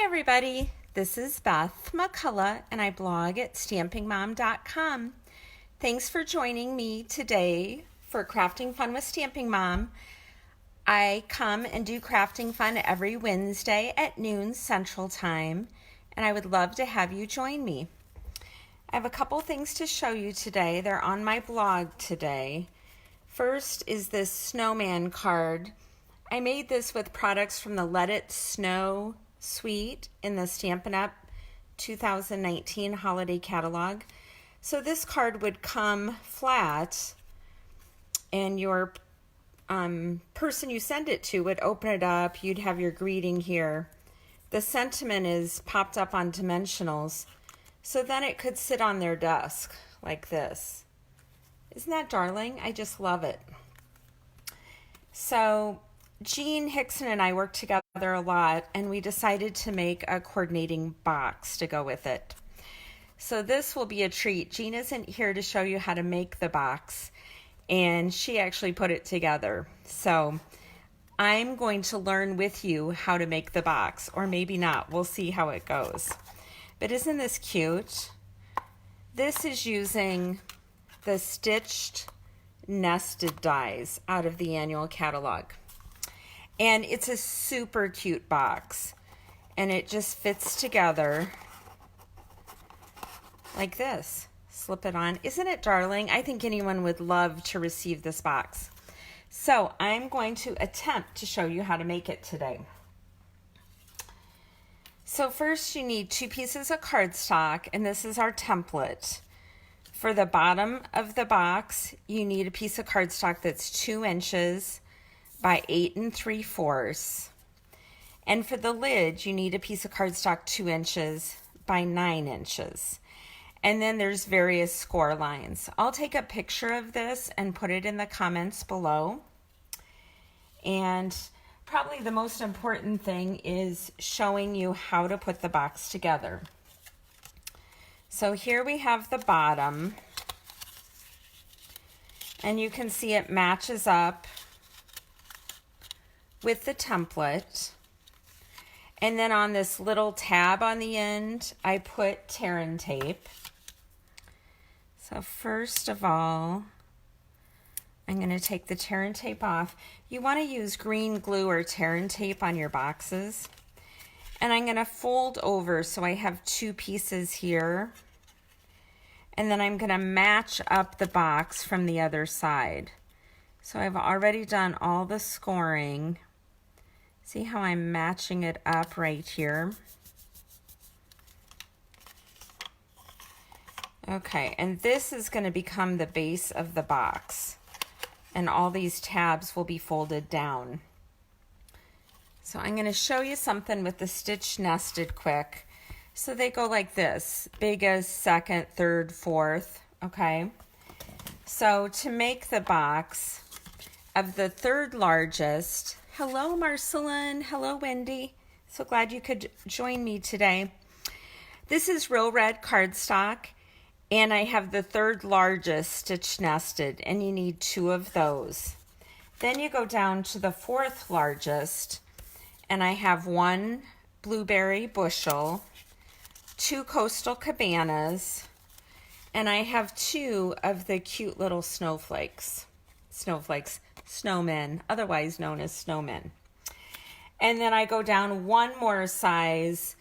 Hi everybody, this is Beth McCullough and I blog at stampingmom.com. Thanks for joining me today for Crafting Fun with Stamping Mom. I come and do crafting fun every Wednesday at noon Central Time, and I would love to have you join me. I have a couple things to show you today. They're on my blog today. First is this Snowman card. I made this with products from the Let It Snow suite in the Stampin' Up 2019 holiday catalog. So this card would come flat, and your person you send it to would open it up. You'd have your greeting here. The sentiment is popped up on dimensionals, so then it could sit on their desk like this. Isn't that darling? I just love it. So Jean Hickson and I worked together a lot, and we decided to make a coordinating box to go with it. So this will be a treat. Jean isn't here to show you how to make the box, and she actually put it together. So I'm going to learn with you how to make the box, or maybe not. We'll see how it goes. But isn't this cute? This is using the stitched nested dies out of the annual catalog. And it's a super cute box, and it just fits together like this. Slip it on. Isn't it darling? I think anyone would love to receive this box. So I'm going to attempt to show you how to make it today. So first you need 2 pieces of cardstock, and this is our template. For the bottom of the box, you need a piece of cardstock that's 2 inches by 8 3/4. And for the lid, you need a piece of cardstock 2 inches by 9 inches. And then there's various score lines. I'll take a picture of this and put it in the comments below. And probably the most important thing is showing you how to put the box together. So here we have the bottom, and you can see it matches up with the template. And then on this little tab on the end, I put tear and tape. So first of all, I'm going to take the tear and tape off. You want to use green glue or tear and tape on your boxes. And I'm going to fold over so I have 2 pieces here. And then I'm going to match up the box from the other side. So I've already done all the scoring. See how I'm matching it up right here? Okay, and this is going to become the base of the box. And all these tabs will be folded down. So I'm going to show you something with the stitch nested quick. So they go like this, big as 2nd, 3rd, 4th, okay? So to make the box of the 3rd largest, hello Marceline, hello Wendy, so glad you could join me today. This is real red cardstock, and I have the 3rd largest stitch nested, and you need 2 of those. Then you go down to the 4th largest, and I have 1 blueberry bushel, 2 coastal cabanas, and I have 2 of the cute little snowmen, otherwise known as snowmen. And then I go down 1 more size,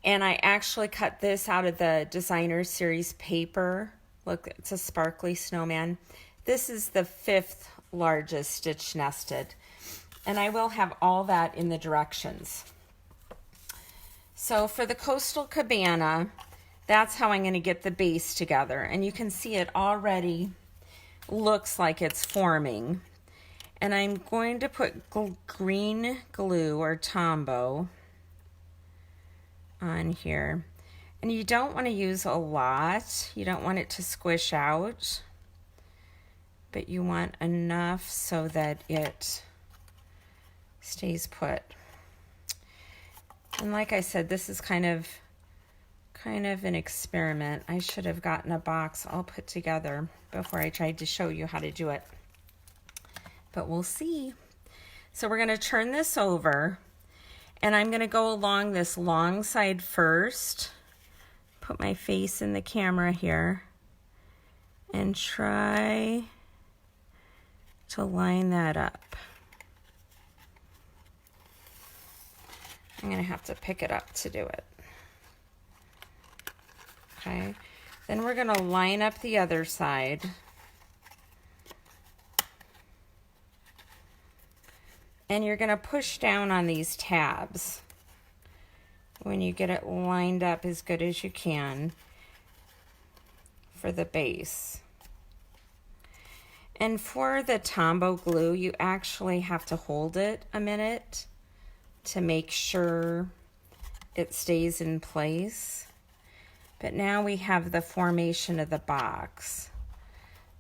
and I actually cut this out of the designer series paper. Look, it's a sparkly snowman. This is the 5th largest stitch nested, and I will have all that in the directions. So for the coastal cabana, that's how I'm going to get the base together. And you can see it already looks like it's forming. And I'm going to put green glue or Tombow on here. And you don't want to use a lot. You don't want it to squish out. But you want enough so that it stays put. And like I said, this is kind of an experiment. I should have gotten a box all put together before I tried to show you how to do it. But we'll see. So we're going to turn this over, And I'm going to go along this long side first. Put my face in the camera here and try to line that up. I'm going to have to pick it up to do it. Okay. Then we're going to line up the other side. And you're going to push down on these tabs when you get it lined up as good as you can for the base. And for the Tombow glue, you actually have to hold it a minute to make sure it stays in place. But now we have the formation of the box.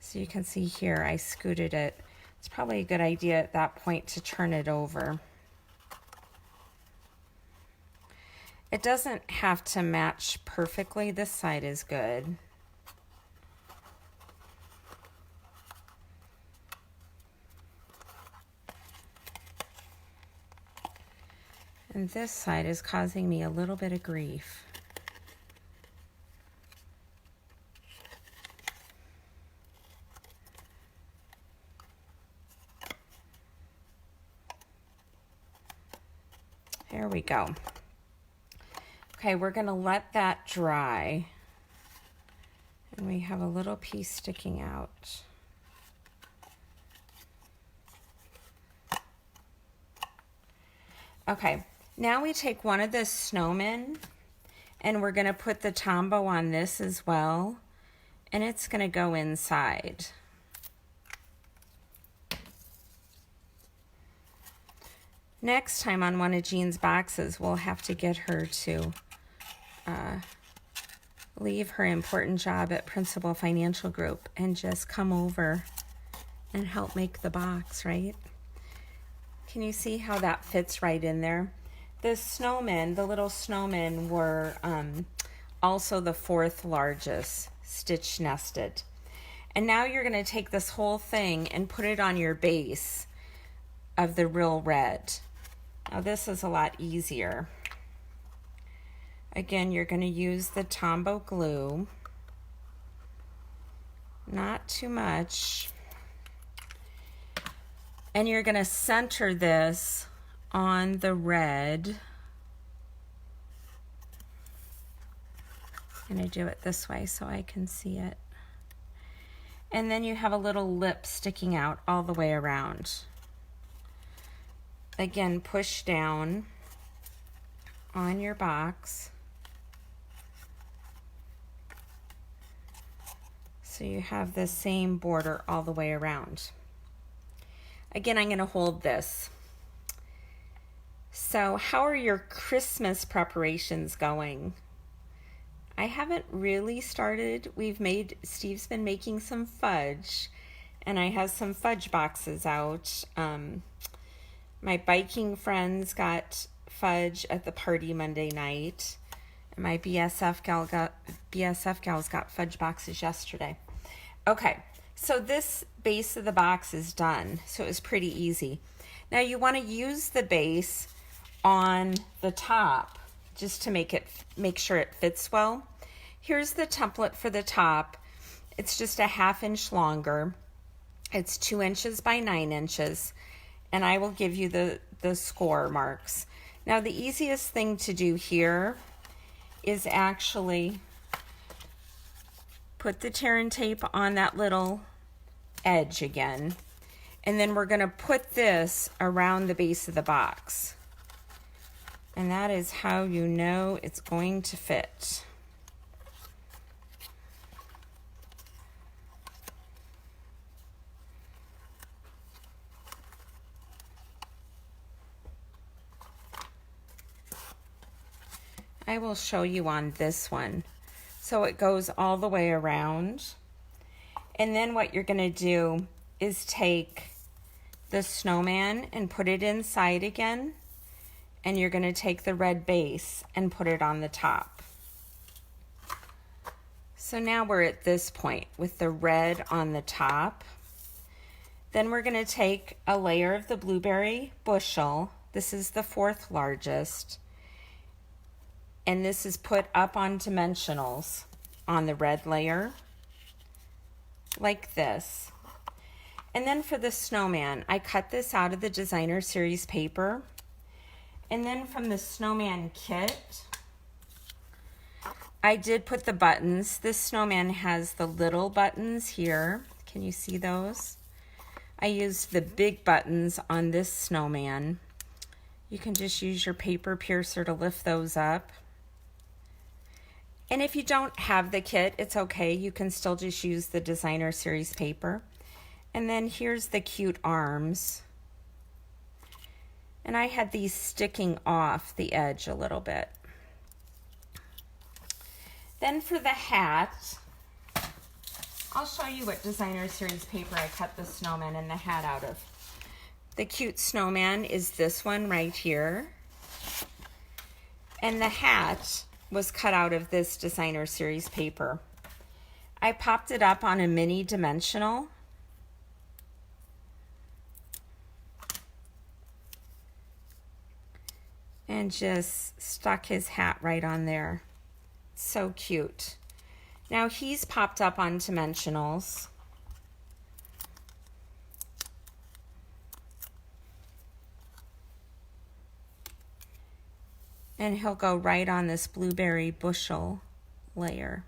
So you can see here, I scooted it. It's probably a good idea at that point to turn it over. It doesn't have to match perfectly. This side is good. And this side is causing me a little bit of grief. There we go. Okay, we're going to let that dry. And we have a little piece sticking out. Okay, now we take one of the Snowmen and we're going to put the Tombow on this as well. And it's going to go inside. Next time on one of Jean's boxes, we'll have to get her to leave her important job at Principal Financial Group and just come over and help make the box, right? Can you see how that fits right in there? The snowmen, the little snowmen, were also the 4th largest stitch nested. And now you're going to take this whole thing and put it on your base of the real red. Now this is a lot easier. Again, you're going to use the Tombow glue. Not too much. And you're going to center this on the red. I'm going to do it this way so I can see it. And then you have a little lip sticking out all the way around. Again, push down on your box. So you have the same border all the way around. Again, I'm going to hold this. So how are your Christmas preparations going? I haven't really started. Steve's been making some fudge, and I have some fudge boxes out. My biking friends got fudge at the party Monday night. And my BSF gals got fudge boxes yesterday. Okay, so this base of the box is done. So it was pretty easy. Now you want to use the base on the top just to make sure it fits well. Here's the template for the top. It's just a 1/2 inch longer. It's 2 inches by 9 inches. And I will give you the score marks. Now the easiest thing to do here is actually put the tear and tape on that little edge again. And then we're going to put this around the base of the box. And that is how you know it's going to fit. I will show you on this one. So it goes all the way around. And then what you're going to do is take the snowman and put it inside again. And you're going to take the red base and put it on the top. So now we're at this point with the red on the top. Then we're going to take a layer of the blueberry bushel. This is the 4th largest. And this is put up on dimensionals on the red layer, like this. And then for the snowman, I cut this out of the designer series paper. And then from the snowman kit, I did put the buttons. This snowman has the little buttons here. Can you see those? I used the big buttons on this snowman. You can just use your paper piercer to lift those up. And if you don't have the kit, it's okay. You can still just use the designer series paper. And then here's the cute arms. And I had these sticking off the edge a little bit. Then for the hat, I'll show you what designer series paper I cut the snowman and the hat out of. The cute snowman is this one right here. And the hat was cut out of this designer series paper. I popped it up on a mini dimensional. And just stuck his hat right on there. So cute. Now he's popped up on dimensionals. And he'll go right on this blueberry bushel layer.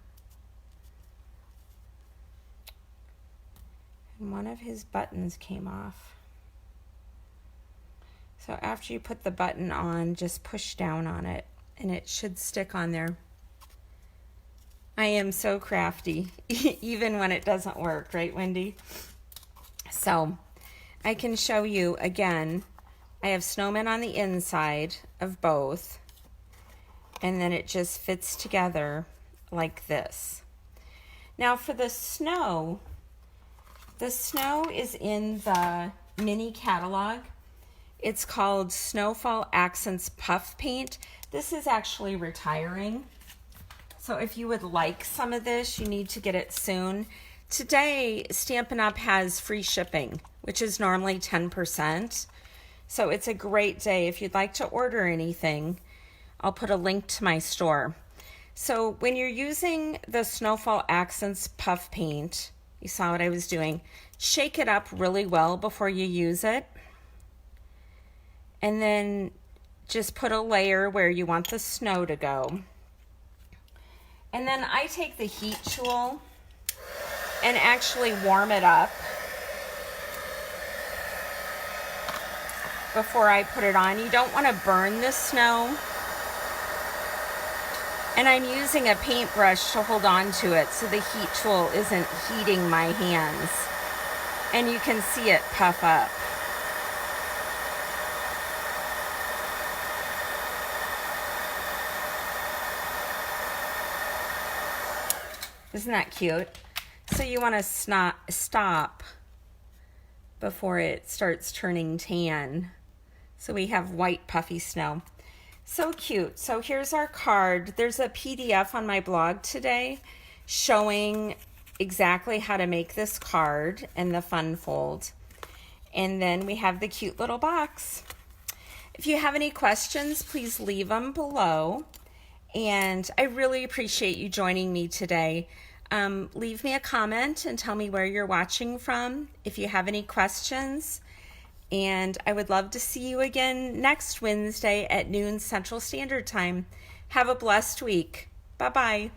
And one of his buttons came off. So after you put the button on, just push down on it and it should stick on there. I am so crafty, even when it doesn't work, right, Wendy? So I can show you again. I have snowmen on the inside of both, and then it just fits together like this. Now for the snow is in the mini catalog. It's called Snowfall Accents Puff Paint. This is actually retiring. So if you would like some of this, you need to get it soon. Today, Stampin' Up! Has free shipping, which is normally 10%. So it's a great day. If you'd like to order anything, I'll put a link to my store. So when you're using the Snowfall Accents Puff Paint, you saw what I was doing, shake it up really well before you use it. And then just put a layer where you want the snow to go. And then I take the heat tool and actually warm it up before I put it on. You don't want to burn the snow. And I'm using a paintbrush to hold on to it so the heat tool isn't heating my hands. And you can see it puff up. Isn't that cute? So you want to stop before it starts turning tan. So we have white puffy snow. So cute. So here's our card. There's a PDF on my blog today showing exactly how to make this card and the fun fold. And then we have the cute little box. If you have any questions, please leave them below. And I really appreciate you joining me today. Leave me a comment and tell me where you're watching from if you have any questions. And I would love to see you again next Wednesday at noon Central Standard Time. Have a blessed week. Bye-bye.